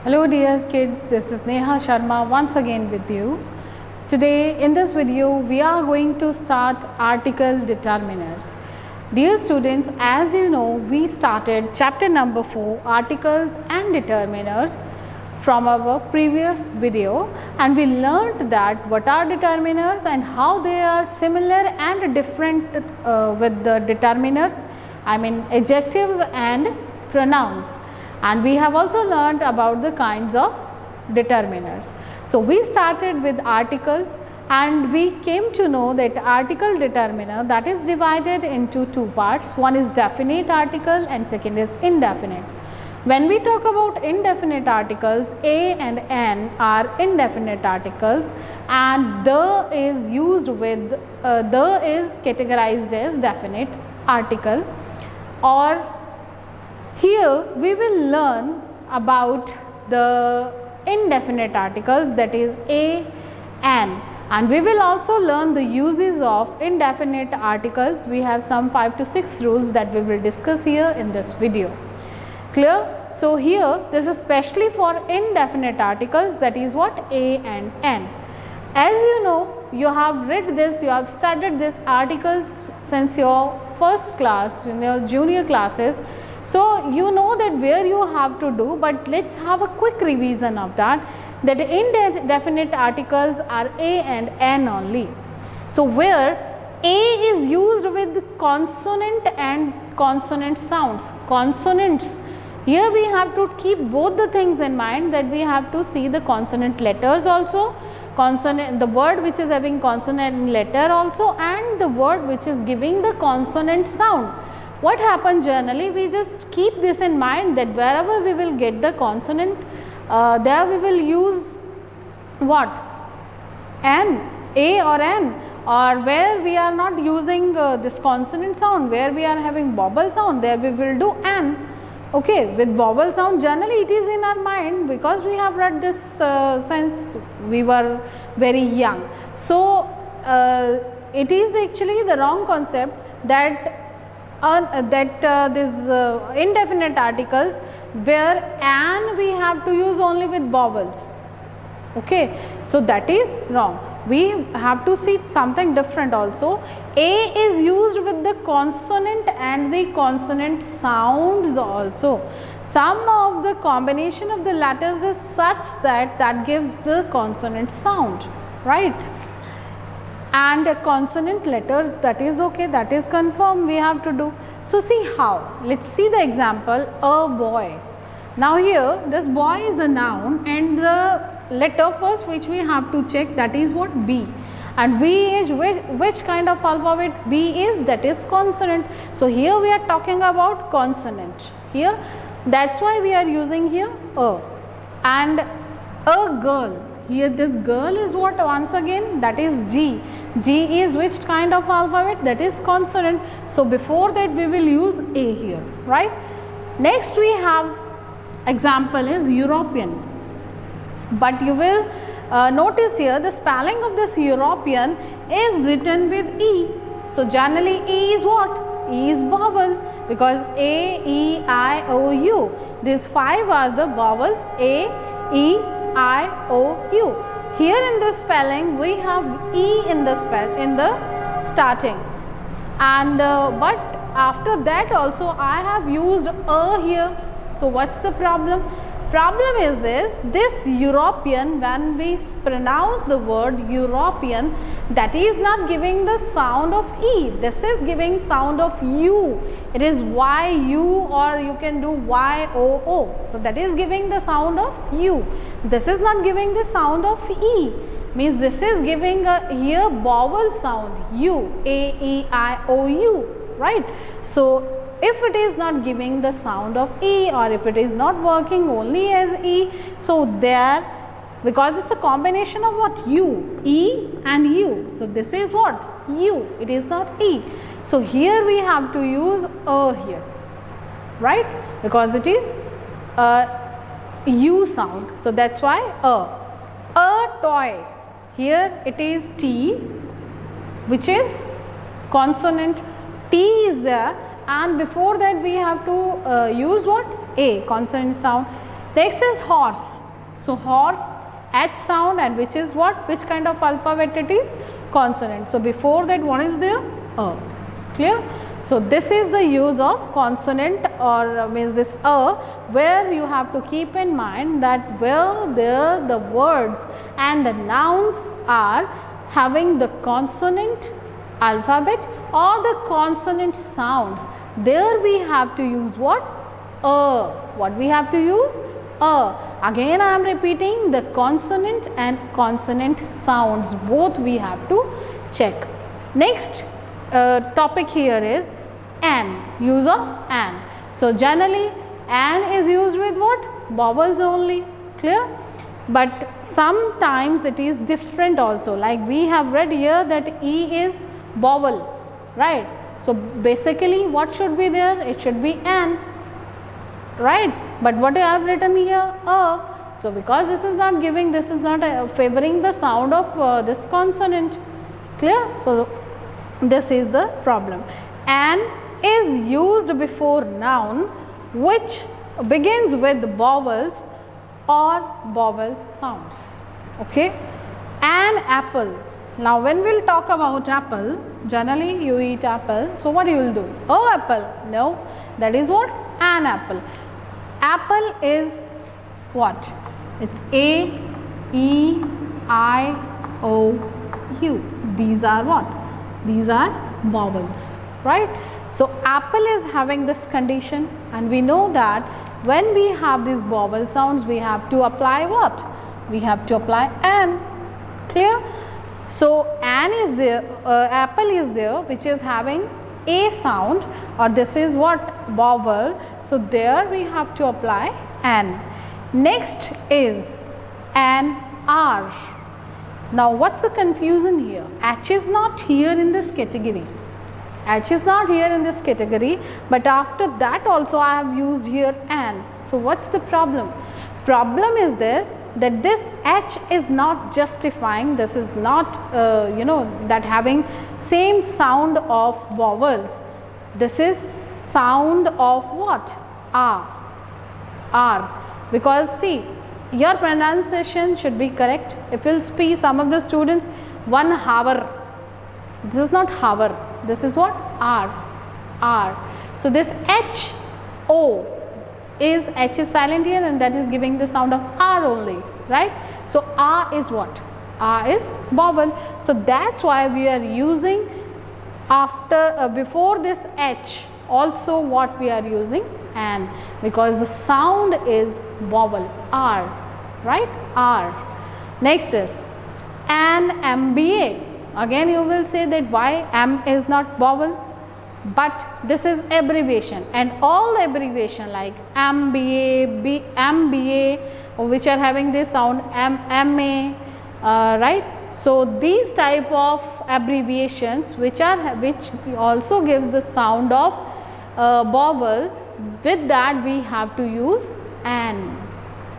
Hello dear kids, this is Neha Sharma once again with you. Today in this video we are going to start article determiners. Dear students, as you know, we started chapter number 4, articles and determiners, from our previous video, and we learnt that what are determiners and how they are similar and different with the determiners, I mean adjectives and pronouns. And we have also learnt about the kinds of determiners. So we started with articles and we came to know that article determiner, that is divided into two parts. One is definite article and second is indefinite. When we talk about indefinite articles, a and n are indefinite articles, and the is used with the is categorized as definite article. Or here we will learn about the indefinite articles, that is a, n, and we will also learn the uses of indefinite articles. We have some 5 to 6 rules that we will discuss here in this video. Clear? So here this is especially for indefinite articles, that is what, a and n. As you know, you have read this, you have studied this articles since your first class, in your junior classes. So you know that where you have to do, but let's have a quick revision of that. That indefinite articles are a and n only. So where a is used with consonant and consonant sounds. Consonants, here we have to keep both the things in mind, that we have to see the consonant letters also, consonant, the word which is having consonant letter also, and the word which is giving the consonant sound. What happens generally, we just keep this in mind that wherever we will get the consonant, there we will use what, n, a or n, or where we are not using this consonant sound, where we are having vowel sound, there we will do n. Okay, with vowel sound generally it is in our mind because we have read this since we were very young. So it is actually the wrong concept that indefinite articles where an we have to use only with vowels. Okay, so that is wrong. We have to see something different also. A is used with the consonant and the consonant sounds also. Some of the combination of the letters is such that gives the consonant sound, right? And consonant letters, that is okay, that is confirmed, we have to do. So see how, let's see the example, a boy. Now here this boy is a noun and the letter first which we have to check, that is what, B, and B is which kind of alphabet, B is, that is consonant. So here we are talking about consonant here, that's why we are using here a. And a girl, here this girl is what, once again, that is G. G is which kind of alphabet, that is consonant. So before that we will use a here, right? Next we have example is European, but you will notice here the spelling of this European is written with E. So generally E is what, E is vowel, because A, E, I, O, U, these 5 are the vowels, A, E, I, O, U. Here in the spelling we have E in the starting, and but after that also I have used a here. So what's the problem? Problem is this European, when we pronounce the word European, that is not giving the sound of E, this is giving sound of U. It is YU, or you can do YOO. So that is giving the sound of U. This is not giving the sound of E, means this is giving a here vowel sound, U, A, E, I, O, U, right? So if it is not giving the sound of E, or if it is not working only as E, so there, because it's a combination of what, U, E and U, so this is what, U, it is not E. So here we have to use a here, right, because it is U sound, so that's why a toy, here it is T, which is consonant, T is there, and before that we have to use what, A, consonant sound. Next is horse. So horse, H sound, and which is what? Which kind of alphabet it is? Consonant. So before that what is there? A. Clear? So this is the use of consonant, or means this a, where you have to keep in mind that where the words and the nouns are having the consonant alphabet or the consonant sounds, there we have to use what? A. What we have to use? A. Again I am repeating, the consonant and consonant sounds, both we have to check. Next topic here is an, use of an. So generally an is used with what? Vowels only. Clear? But sometimes it is different also, like we have read here that E is vowel, right? So basically what should be there? It should be an, right? But what I have written here? A. So because this is not giving, this is not favoring the sound of this consonant. Clear? So this is the problem. An is used before noun which begins with vowels or vowel sounds. Okay? An apple. Now when we will talk about apple, generally you eat apple, so what you will do? Oh apple. No, that is what? An apple. Apple is what? It's A, E, I, O, U. These are what? These are vowels, right? So apple is having this condition, and we know that when we have these vowel sounds, we have to apply what? We have to apply an. Clear? So an is there, apple is there, which is having a sound, or this is what? Vowel. So there we have to apply an. Next is an R. Now what's the confusion here? H is not here in this category. H is not here in this category, but after that also I have used here an. So what's the problem? Problem is this, that this H is not justifying, this is not that having same sound of vowels. This is sound of what? R. Because see, your pronunciation should be correct. If you will see some of the students, 1 hour, this is not hour, this is what? R. So this H, O is, H is silent here, and that is giving the sound of R only, right? So R is what? R is vowel. So that's why we are using after before this H also what we are using? An, because the sound is vowel, R, right? R. Next is an MBA. Again you will say that why M is not vowel? But this is abbreviation, and all abbreviation like MBA, MBA, which are having this sound MA, right? So these type of abbreviations which also gives the sound of vowel, with that we have to use an.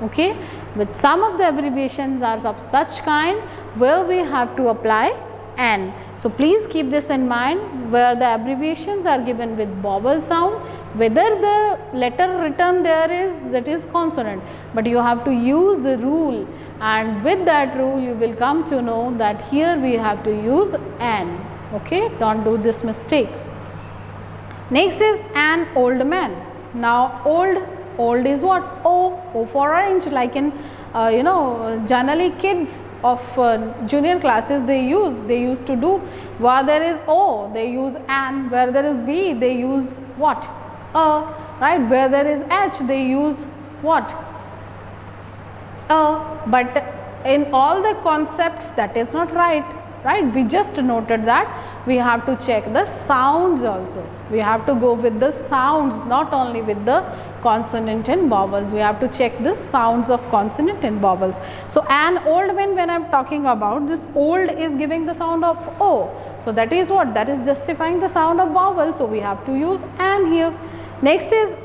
Okay, with some of the abbreviations are of such kind where we have to apply an. So please keep this in mind, where the abbreviations are given with vowel sound, whether the letter written there is, that is consonant, but you have to use the rule, and with that rule you will come to know that here we have to use an. Okay, don't do this mistake. Next is an old man. Now old is what? O for orange, like in generally kids of junior classes they used to do. Where there is O they use an, where there is B they use what? A, right? Where there is H they use what? A. But in all the concepts that is not right. We just noted that we have to check the sounds also. We have to go with the sounds, not only with the consonant and vowels. We have to check the sounds of consonant and vowels. So an old man, when I am talking about this, old is giving the sound of O. So that is what? That is justifying the sound of vowel. So we have to use an here. Next is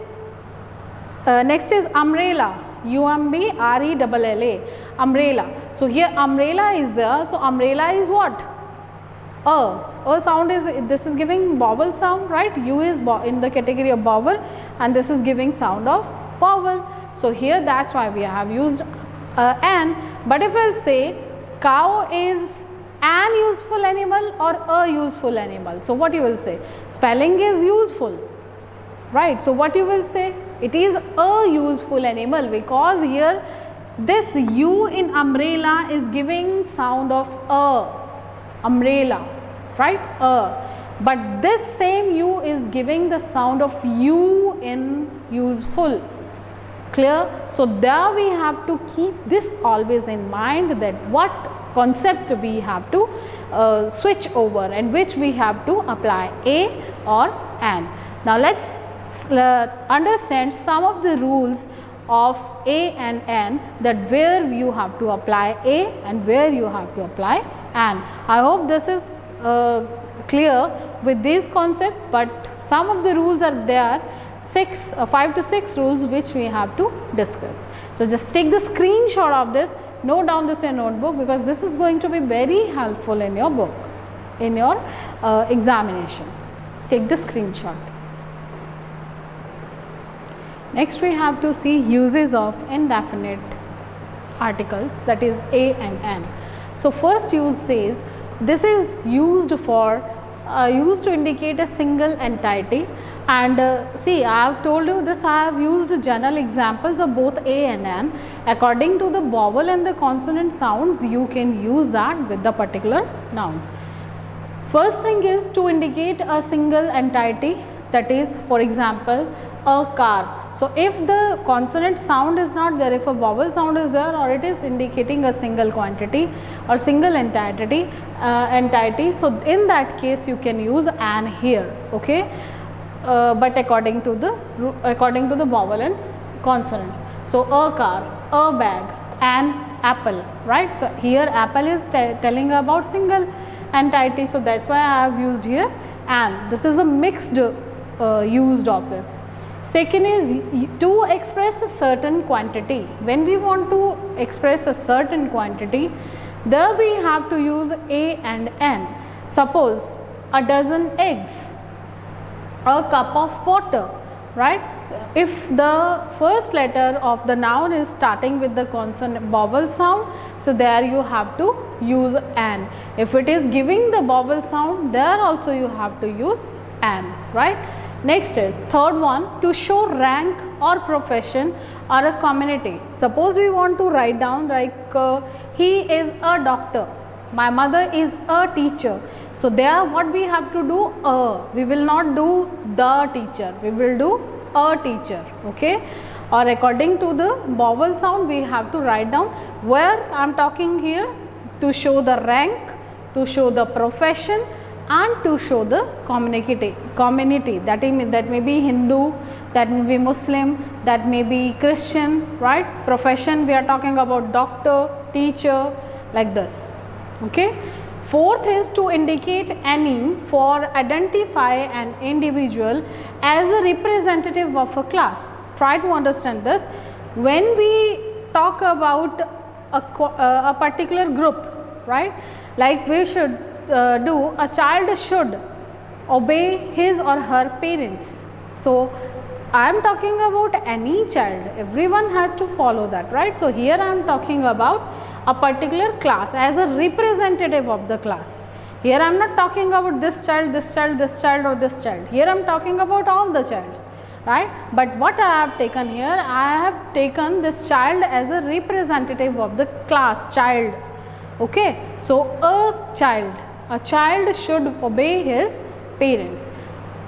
umbrella. UMBRELLA, umbrella. So here umbrella is there. So umbrella is what? A sound is, this is giving vowel sound, right? U is in the category of vowel, and this is giving sound of vowel. So here that's why we have used an. But if I'll say cow is an useful animal or a useful animal, so what you will say? Spelling is useful, right? So what you will say? It is a useful animal, because here this U in umbrella is giving sound of umbrella, right? But this same U is giving the sound of U in useful. Clear? So there we have to keep this always in mind, that what concept we have to switch over and which we have to apply, a or an. Now let's understand some of the rules of a and an, that where you have to apply a and where you have to apply an. I hope this is clear with these concepts, but some of the rules are there, 5 to 6 rules which we have to discuss. So just take the screenshot of this, note down this in your notebook, because this is going to be very helpful in your book, in your examination. Take the screenshot. Next we have to see uses of indefinite articles, that is a and an. So first use says this is used for used to indicate a single entity, and see, I have told you this, I have used general examples of both a and an. According to the vowel and the consonant sounds, you can use that with the particular nouns. First thing is to indicate a single entity, that is, for example, a car. So if the consonant sound is not there, if a vowel sound is there, or it is indicating a single quantity or single entity, so in that case you can use an here, okay. But according to the vowel and consonants. So a car, a bag, an apple, right? So here apple is telling about single entity, so that's why I have used here an. This is a mixed used of this. Second is to express a certain quantity. When we want to express a certain quantity, there we have to use a and an. Suppose a dozen eggs, a cup of water, right? If the first letter of the noun is starting with the consonant vowel sound, so there you have to use an. If it is giving the vowel sound, there also you have to use an, right? Next is third one, to show rank or profession or a community. Suppose we want to write down like he is a doctor, my mother is a teacher. So there what we have to do, we will not do the teacher, we will do a teacher, okay. Or according to the vowel sound, we have to write down where I am talking here, to show the rank, to show the profession, and to show the community. That may be Hindu, that may be Muslim, that may be Christian, right? Profession, we are talking about doctor, teacher, like this, okay. Fourth is to indicate any for identify an individual as a representative of a class. Try to understand this. When we talk about a particular group, right, like we should do, a child should obey his or her parents. So I am talking about any child, everyone has to follow that, right? So here I am talking about a particular class as a representative of the class. Here I am not talking about this child, this child, this child, or this child. Here I am talking about all the childs, right? But what I have taken here, I have taken this child as a representative of the class, child, okay. So a child should obey his parents.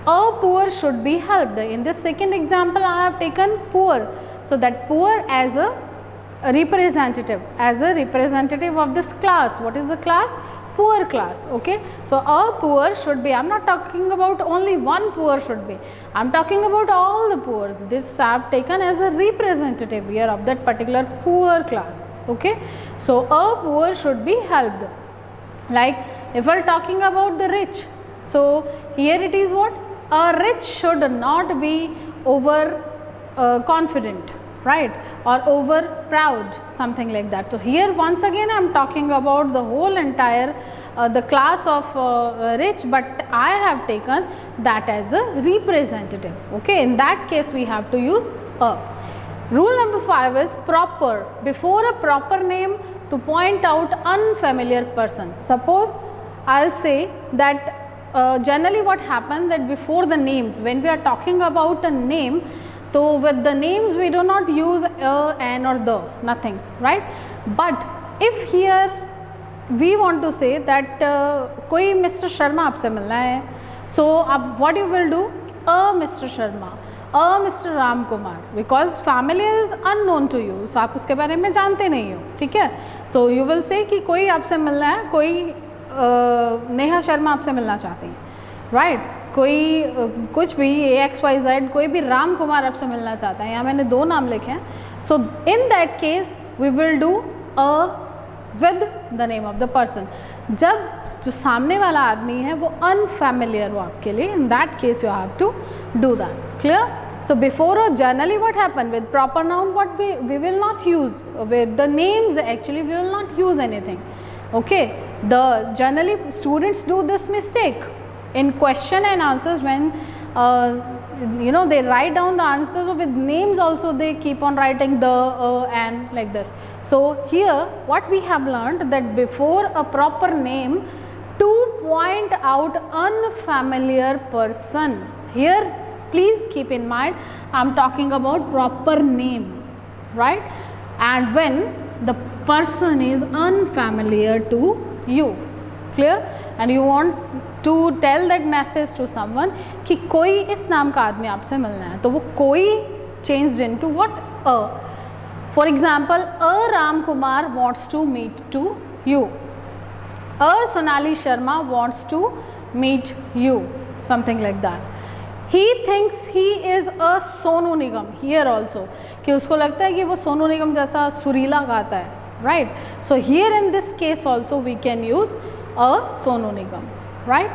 A poor should be helped. In this second example, I have taken poor. So that poor as a representative of this class. What is the class? Poor class, okay. So a poor should be, I am not talking about only one poor should be, I am talking about all the poors. This I have taken as a representative here of that particular poor class, okay. So a poor should be helped. Like if we are talking about the rich, so here it is what? A rich should not be over confident, right, or over proud, something like that. So here once again I am talking about the whole entire the class of rich, but I have taken that as a representative, okay. In that case we have to use a. Rule number 5 is proper. Before a proper name, to point out unfamiliar person. Suppose I'll say that generally what happens that before the names, when we are talking about a name, so with the names we do not use a, an or the, nothing, right? But if here we want to say that कोई Mr. Sharma आपसे मिलना है, so what you will do, a Mr. Sharma, a Mr. Ram Kumar, because family is unknown to you, so आप उसके बारे में जानते नहीं हो, ठीक है? So you will say कि कोई आपसे मिलना है, कोई नेहा शर्मा आपसे मिलना चाहती हैं, राइट? कोई कुछ भी AXYZ, कोई भी राम कुमार आपसे मिलना चाहता है, यहाँ मैंने 2 नाम लिखे हैं. So in that case we will do a with the name of the person. जब जो सामने वाला आदमी है वो अनफैमिलियर हो आपके लिए, in that case you have to do that. Clear? So before generally what happen with proper noun, what we will not use, with the names actually we will not use anything. Okay, the generally students do this mistake in question and answers when you know they write down the answers, so with names also they keep on writing the and like this. So here what we have learned that before a proper name, to point out unfamiliar person. Here please keep in mind I am talking about proper name, right? And when the person is unfamiliar to you, clear? And you want to tell that message to someone कि कोई इस नाम का आदमी आपसे मिलना है, तो वो कोई changed into what? A. For example, a Ram Kumar wants to meet to you. A Sonali Sharma wants to meet you, something like that. He thinks he is a Sonu Nigam. Here also कि उसको लगता है कि वो सोनू निगम जैसा सुरीला गाता है, right? So here in this case also we can use a Sonu Nigam, right?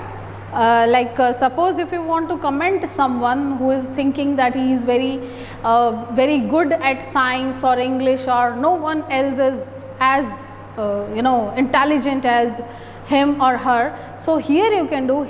Like suppose if you want to comment someone who is thinking that he is very good at science or English, or no one else is as you know intelligent as him or her, so here you can do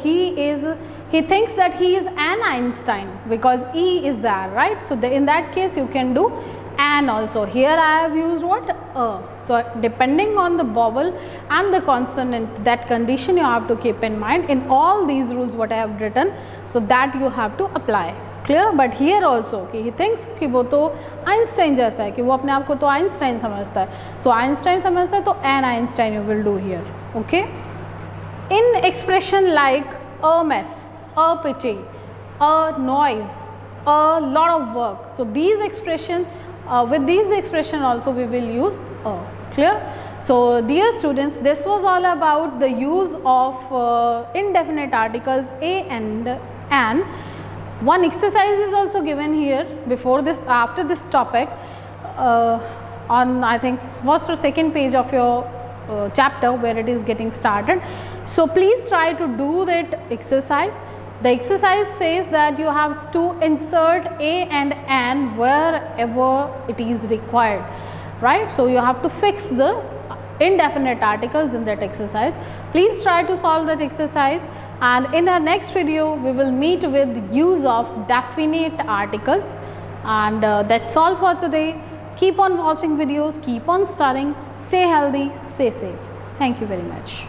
he thinks that he is an Einstein because E is there, right? So in that case you can do an also. Here I have used what? A. So depending on the vowel and the consonant, that condition you have to keep in mind in all these rules what I have written, so that you have to apply. Clear? But here also कि he thinks कि वो तो Einstein जैसा है, कि वो अपने आप को तो Einstein समझता है, so Einstein समझता है तो an Einstein you will do here. Okay? In expression like a mess, a pity, a noise, a lot of work, so these expression with these expression also we will use a. Clear? So dear students, this was all about the use of indefinite articles a and an. One exercise is also given here before this, after this topic, on I think first or second page of your chapter where it is getting started. So please try to do that exercise. The exercise says that you have to insert a and an wherever it is required, right? So you have to fix the indefinite articles in that exercise. Please try to solve that exercise, and in our next video we will meet with use of definite articles. And that's all for today. Keep on watching videos, keep on studying, stay healthy, stay safe. Thank you very much.